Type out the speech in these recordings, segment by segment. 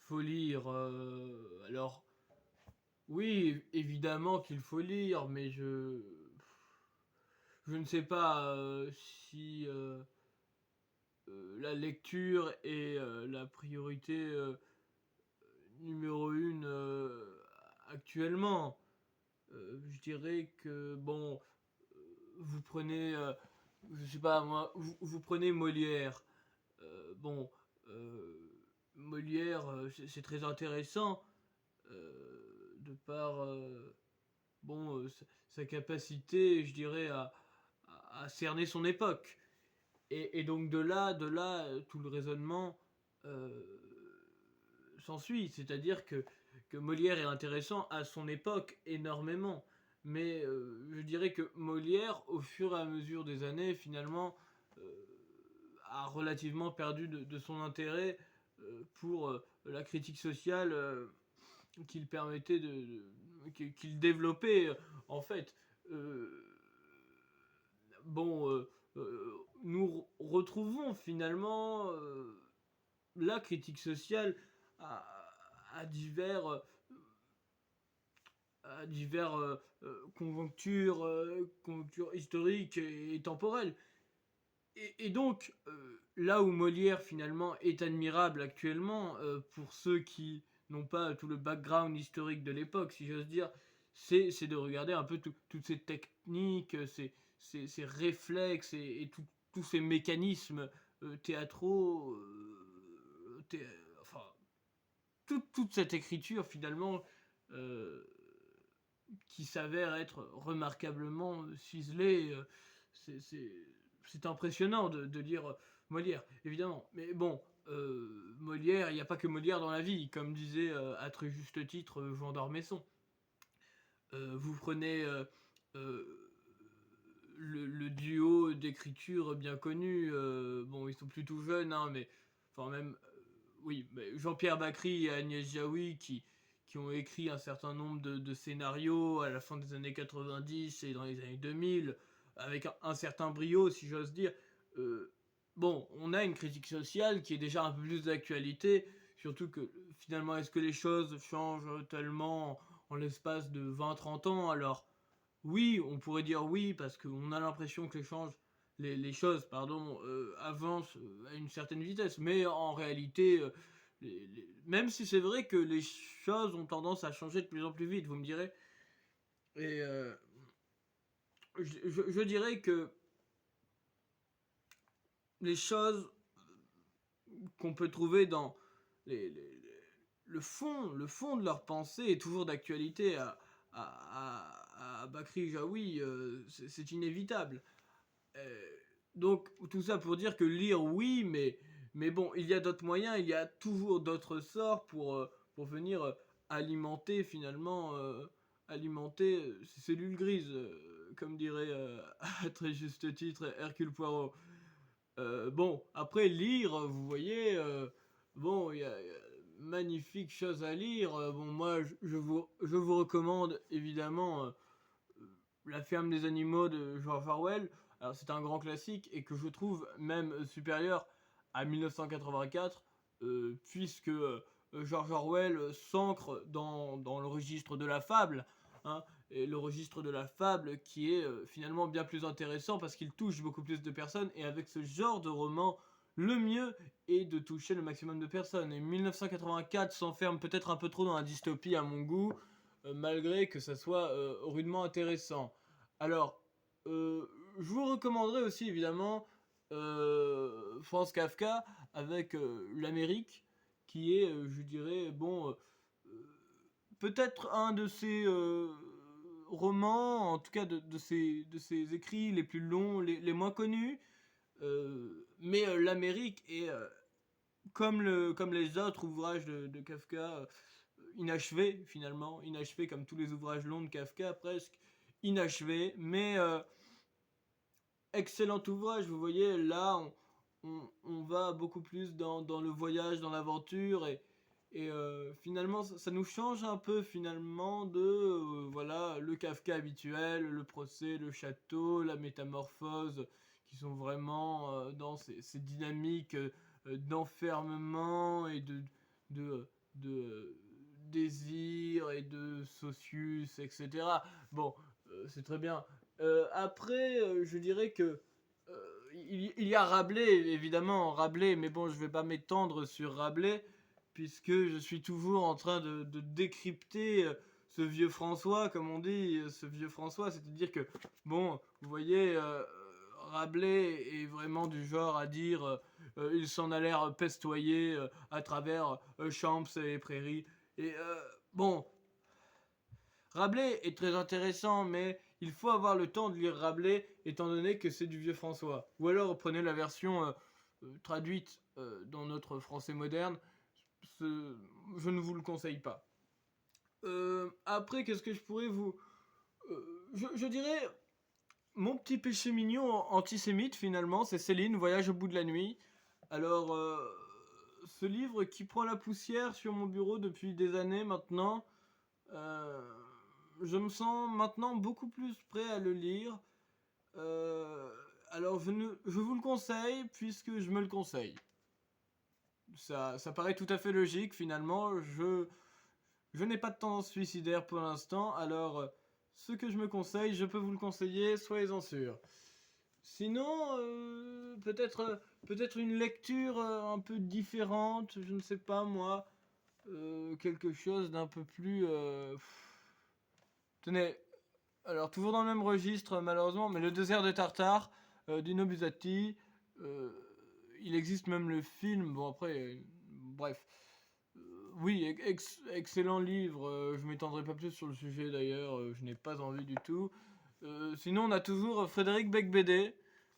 faut lire. Alors, oui, évidemment qu'il faut lire, mais je ne sais pas si la lecture est la priorité numéro une actuellement. Je dirais que, bon, vous prenez, je sais pas moi, vous prenez Molière. Bon, Molière, c'est très intéressant de par bon, sa capacité, je dirais, à cerner son époque. Et donc de là, tout le raisonnement s'ensuit. C'est-à-dire que Molière est intéressant à son époque énormément. Mais je dirais que Molière, au fur et à mesure des années, finalement, euh, a relativement perdu de son intérêt pour la critique sociale qu'il permettait qu'il développait en fait. Euh, bon, nous retrouvons finalement la critique sociale à, à divers conjonctures historiques et temporelles. Et donc, là où Molière finalement est admirable actuellement, pour ceux qui n'ont pas tout le background historique de l'époque, si j'ose dire, c'est de regarder un peu toutes ces techniques, ces réflexes tous ces mécanismes théâtraux, enfin, toute cette écriture finalement euh, qui s'avère être remarquablement ciselée. C'est, c'est, c'est impressionnant de lire Molière, évidemment. Mais bon, Molière, il n'y a pas que Molière dans la vie, comme disait à très juste titre Jean d'Ormesson. Vous prenez euh, le duo d'écriture bien connu, bon, ils sont plutôt jeunes, hein, mais enfin même, oui, mais Jean-Pierre Bacry et Agnès Jaoui qui ont écrit un certain nombre de scénarios à la fin des années 90 et dans les années 2000, avec un certain brio, si j'ose dire. Euh, bon, on a une critique sociale qui est déjà un peu plus d'actualité, surtout que finalement, est-ce que les choses changent tellement en l'espace de 20-30 ans? Alors, oui, on pourrait dire oui, parce qu'on a l'impression que les choses pardon, avancent à une certaine vitesse. Mais en réalité, même si c'est vrai que les choses ont tendance à changer de plus en plus vite, vous me direz. Et je dirais que les choses qu'on peut trouver dans les, les- le fond de leur pensée est toujours d'actualité à Bakri Jaoui, c'est inévitable. Euh, donc tout ça pour dire que lire oui, mais bon, il y a d'autres moyens, il y a toujours d'autres sorts pour venir alimenter finalement alimenter ces cellules grises, comme dirait à très juste titre Hercule Poirot. Bon, après lire, vous voyez, bon, il y a magnifique chose à lire. Bon, moi, je vous recommande évidemment La ferme des animaux de George Orwell. Alors, c'est un grand classique et que je trouve même supérieur à 1984, puisque George Orwell s'ancre dans le registre de la fable, hein, et le registre de la fable qui est finalement bien plus intéressant parce qu'il touche beaucoup plus de personnes et avec ce genre de roman, le mieux est de toucher le maximum de personnes. Et 1984 s'enferme peut-être un peu trop dans la dystopie à mon goût, malgré que ça soit rudement intéressant. Alors, euh, je vous recommanderais aussi évidemment Franz Kafka avec l'Amérique, qui est, je dirais, bon, peut-être un de ses romans, en tout cas de ses écrits les plus longs, les moins connus. Mais l'Amérique est, comme les autres ouvrages de Kafka, inachevé finalement, inachevé comme tous les ouvrages longs de Kafka presque, inachevé, mais excellent ouvrage, vous voyez, là on va beaucoup plus dans le voyage, dans l'aventure et finalement ça nous change un peu finalement de voilà le Kafka habituel, le procès, le château, la métamorphose qui sont vraiment dans ces dynamiques d'enfermement et de de désir et de socius, etc. Bon, c'est très bien. Après, je dirais que il y a Rabelais, évidemment, Rabelais, mais bon, je vais pas m'étendre sur Rabelais, puisque je suis toujours en train de décrypter ce vieux François, comme on dit, ce vieux François, c'est-à-dire que, bon, vous voyez, Rabelais est vraiment du genre à dire ils s'en allèrent pestoyer à travers champs et prairies. Et bon, Rabelais est très intéressant, mais il faut avoir le temps de lire Rabelais, étant donné que c'est du vieux François. Ou alors prenez la version traduite dans notre français moderne. Je ne vous le conseille pas. Après, qu'est-ce que je pourrais vous... je dirais, mon petit péché mignon antisémite, finalement, c'est Céline, Voyage au bout de la nuit. Alors, ce livre qui prend la poussière sur mon bureau depuis des années maintenant, euh, je me sens maintenant beaucoup plus prêt à le lire. Euh, alors, je vous le conseille puisque je me le conseille. Ça paraît tout à fait logique finalement. Je n'ai pas de tendance suicidaire pour l'instant, alors ce que je me conseille, je peux vous le conseiller, soyez-en sûrs. Sinon, peut-être une lecture un peu différente, je ne sais pas moi, quelque chose d'un peu plus... Tenez, alors toujours dans le même registre malheureusement, mais Le désert de Tartare d'Ino Buzzati. euh, il existe même le film, bon après, bref. Oui, excellent livre, je m'étendrai pas plus sur le sujet d'ailleurs, je n'ai pas envie du tout. Sinon, on a toujours Frédéric Becbédé,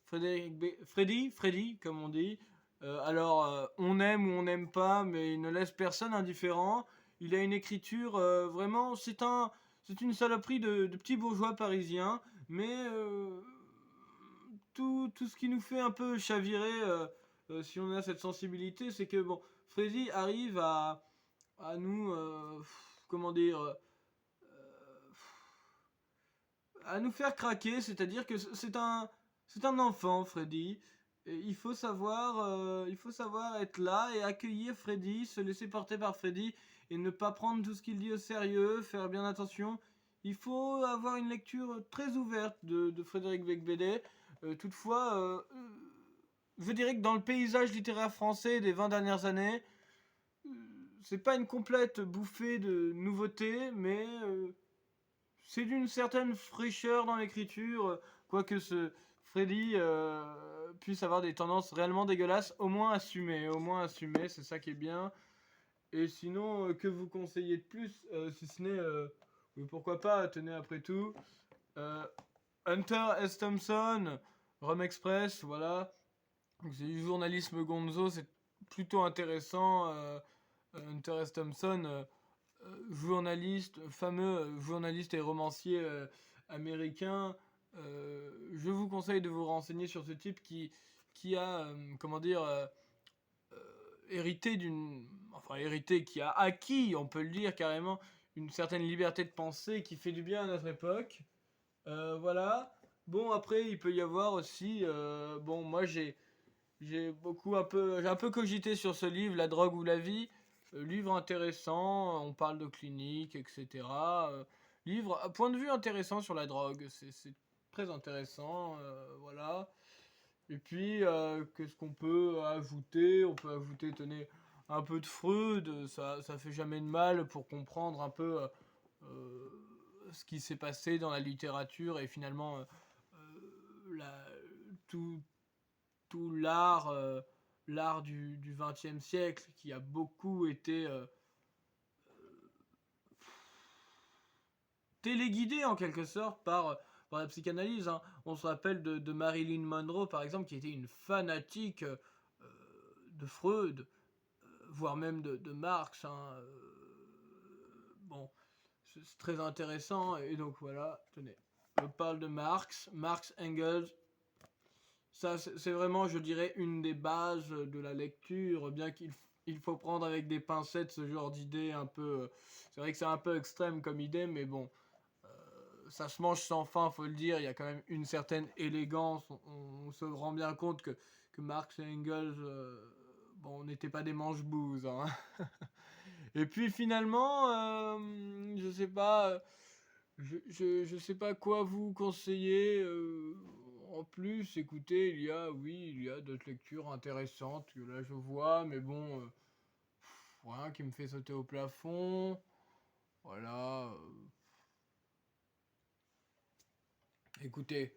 Freddy, comme on dit. Alors, on aime ou on n'aime pas, mais il ne laisse personne indifférent. Il a une écriture, vraiment, c'est une saloperie de petit bourgeois parisien, mais tout ce qui nous fait un peu chavirer, si on a cette sensibilité, c'est que, bon, Freddy arrive à nous, comment dire, à nous faire craquer, c'est-à-dire que c'est un enfant, Freddy. Et il faut savoir être là et accueillir Freddy, se laisser porter par Freddy et ne pas prendre tout ce qu'il dit au sérieux, faire bien attention. Il faut avoir une lecture très ouverte de Frédéric Becbédé. Toutefois, je dirais que dans le paysage littéraire français des 20 dernières années, euh, c'est pas une complète bouffée de nouveautés, mais c'est d'une certaine fraîcheur dans l'écriture, quoique ce Freddy puisse avoir des tendances réellement dégueulasses, au moins assumé, c'est ça qui est bien. Et sinon, que vous conseillez de plus, si ce n'est, oui, pourquoi pas, tenez après tout, euh, Hunter S. Thompson, Rome Express, voilà, donc c'est du journalisme gonzo, c'est plutôt intéressant. Hunter S. Thompson, journaliste, fameux journaliste et romancier américain. Je vous conseille de vous renseigner sur ce type qui a, comment dire, hérité hérité, qui a acquis, on peut le dire carrément, une certaine liberté de pensée qui fait du bien à notre époque. Voilà. Bon, après, il peut y avoir aussi, bon, moi j'ai un peu cogité sur ce livre, La drogue ou la vie. Livre intéressant, on parle de clinique, etc. Livre, à point de vue intéressant sur la drogue, c'est très intéressant, voilà. Et puis, qu'est-ce qu'on peut ajouter? On peut ajouter, tenez, un peu de Freud, ça fait jamais de mal pour comprendre un peu euh, ce qui s'est passé dans la littérature et finalement la, tout, tout l'art du XXe siècle qui a beaucoup été téléguidé en quelque sorte par la psychanalyse, hein. On se rappelle de Marilyn Monroe par exemple qui était une fanatique de Freud, voire même de Marx, hein. Bon, c'est très intéressant et donc voilà, tenez, je parle de Marx, Engels. Ça, c'est vraiment, je dirais, une des bases de la lecture, bien qu'il faut prendre avec des pincettes ce genre d'idée un peu... c'est vrai que c'est un peu extrême comme idée, mais bon, ça se mange sans fin, faut le dire. Il y a quand même une certaine élégance. On se rend bien compte que Marx et Engels, bon, n'étaient pas des manche-bouses, hein. Et puis finalement, je sais pas, je sais pas quoi vous conseiller. En plus, écoutez, il y a d'autres lectures intéressantes que là je vois, mais bon, rien qui me fait sauter au plafond. Voilà. Écoutez,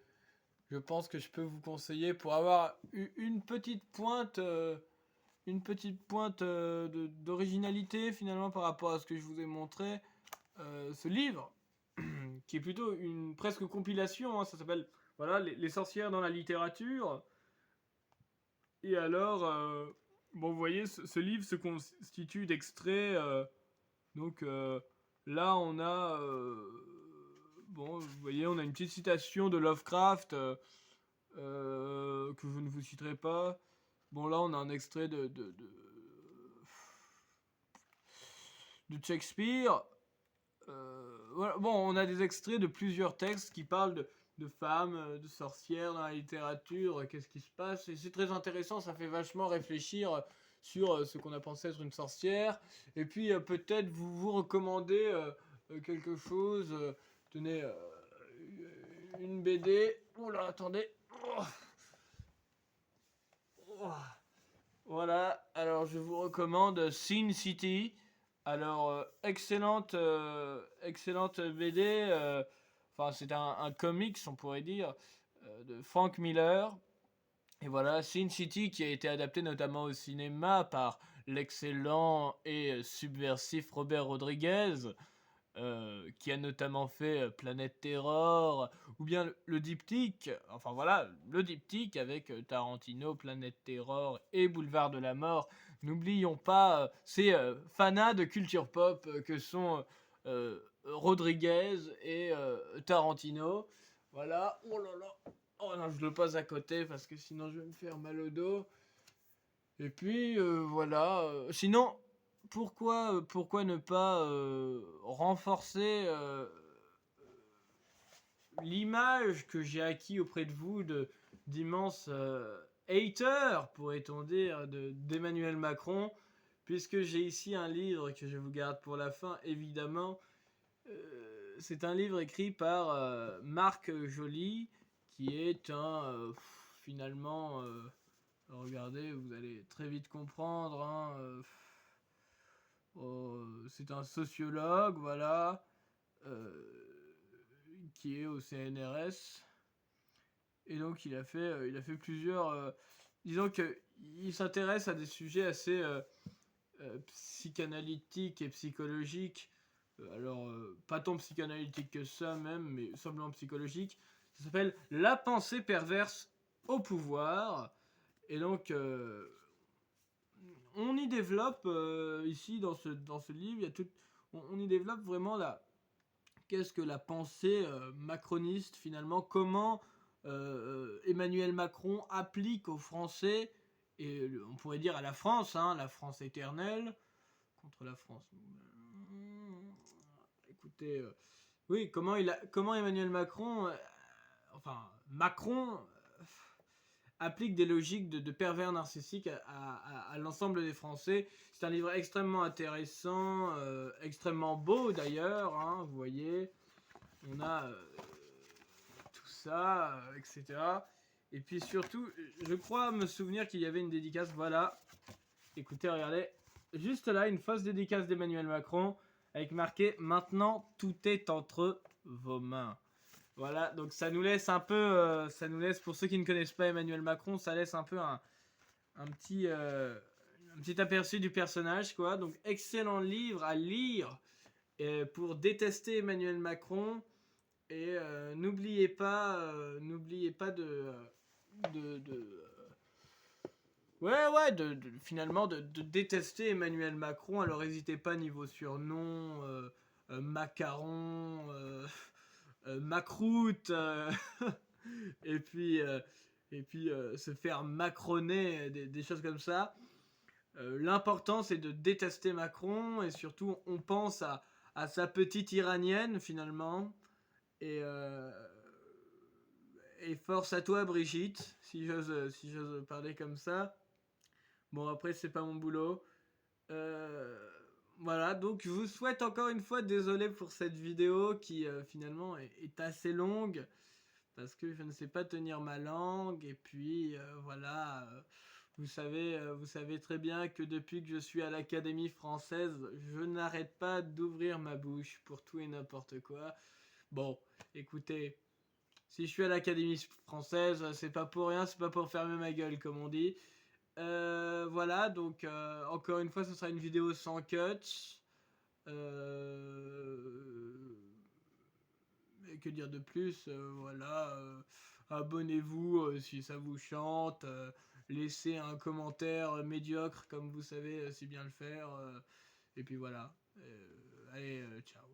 je pense que je peux vous conseiller pour avoir une petite pointe d'originalité finalement par rapport à ce que je vous ai montré. Ce livre, qui est plutôt une presque compilation, hein, ça s'appelle voilà les sorcières dans la littérature. Et alors, bon, vous voyez, ce livre se constitue d'extraits. Donc là, on a, bon, vous voyez, on a une petite citation de Lovecraft que je ne vous citerai pas. Bon, là, on a un extrait de Shakespeare. Voilà. Bon, on a des extraits de plusieurs textes qui parlent de femmes, de sorcières dans la littérature, qu'est-ce qui se passe. Et c'est très intéressant, ça fait vachement réfléchir sur ce qu'on a pensé être une sorcière. Et puis peut-être vous recommander quelque chose. Tenez, une BD. Oula, attendez. Oh. Oh. Voilà, alors je vous recommande Sin City. Alors, excellente BD. Enfin, c'est un comics, on pourrait dire, de Frank Miller. Et voilà, Sin City qui a été adapté notamment au cinéma par l'excellent et subversif Robert Rodriguez, qui a notamment fait Planète Terror, ou bien le diptyque, enfin voilà, le diptyque avec Tarantino, Planète Terror et Boulevard de la Mort. N'oublions pas ces fanas de culture pop que sont Rodriguez et Tarantino. Voilà, oh là là, oh non, je le pose à côté parce que sinon je vais me faire mal au dos. Et puis voilà, sinon pourquoi ne pas renforcer l'image que j'ai acquis auprès de vous d'immenses haters, pourrait-on dire, d'Emmanuel Macron, puisque j'ai ici un livre que je vous garde pour la fin, évidemment. C'est un livre écrit par Marc Joly, qui est finalement... regardez, vous allez très vite comprendre, hein, c'est un sociologue, voilà, qui est au CNRS. Et donc il a fait plusieurs... disons qu'il s'intéresse à des sujets assez psychanalytiques et psychologiques. Alors, pas tant psychanalytique que ça même, mais simplement psychologique. Ça s'appelle La pensée perverse au pouvoir. Et donc, on y développe, ici, dans ce livre, il y a tout, on y développe vraiment qu'est-ce que la pensée macroniste, finalement, comment Emmanuel Macron applique aux Français, et on pourrait dire à la France, hein, la France éternelle, contre la France. Écoutez, oui, comment Emmanuel Macron, enfin, Macron applique des logiques de pervers narcissiques à l'ensemble des Français. C'est un livre extrêmement intéressant, extrêmement beau d'ailleurs, hein, vous voyez. On a tout ça, etc. Et puis surtout, je crois me souvenir qu'il y avait une dédicace, voilà. Écoutez, regardez, juste là, une fausse dédicace d'Emmanuel Macron, avec marqué « Maintenant, tout est entre vos mains ». Voilà, donc ça nous laisse un peu, ça nous laisse, pour ceux qui ne connaissent pas Emmanuel Macron, ça laisse un peu un petit aperçu du personnage, quoi. Donc excellent livre à lire pour détester Emmanuel Macron. Et n'oubliez pas ouais, finalement de détester Emmanuel Macron. Alors n'hésitez pas niveau surnom, Macaron, Macroute, et puis, se faire macronner, des choses comme ça. L'important c'est de détester Macron et surtout on pense à sa petite iranienne finalement. Et, et force à toi Brigitte, si j'ose parler comme ça. Bon après c'est pas mon boulot. Voilà, donc je vous souhaite encore une fois, désolé pour cette vidéo qui finalement est assez longue, parce que je ne sais pas tenir ma langue, et puis voilà, vous savez très bien que depuis que je suis à l'Académie française, je n'arrête pas d'ouvrir ma bouche pour tout et n'importe quoi. Bon, écoutez, si je suis à l'Académie française, c'est pas pour rien, c'est pas pour fermer ma gueule, comme on dit. Voilà, donc encore une fois, ce sera une vidéo sans cut. Et que dire de plus, voilà, abonnez-vous si ça vous chante, laissez un commentaire médiocre comme vous savez si bien le faire, et puis voilà, allez, ciao.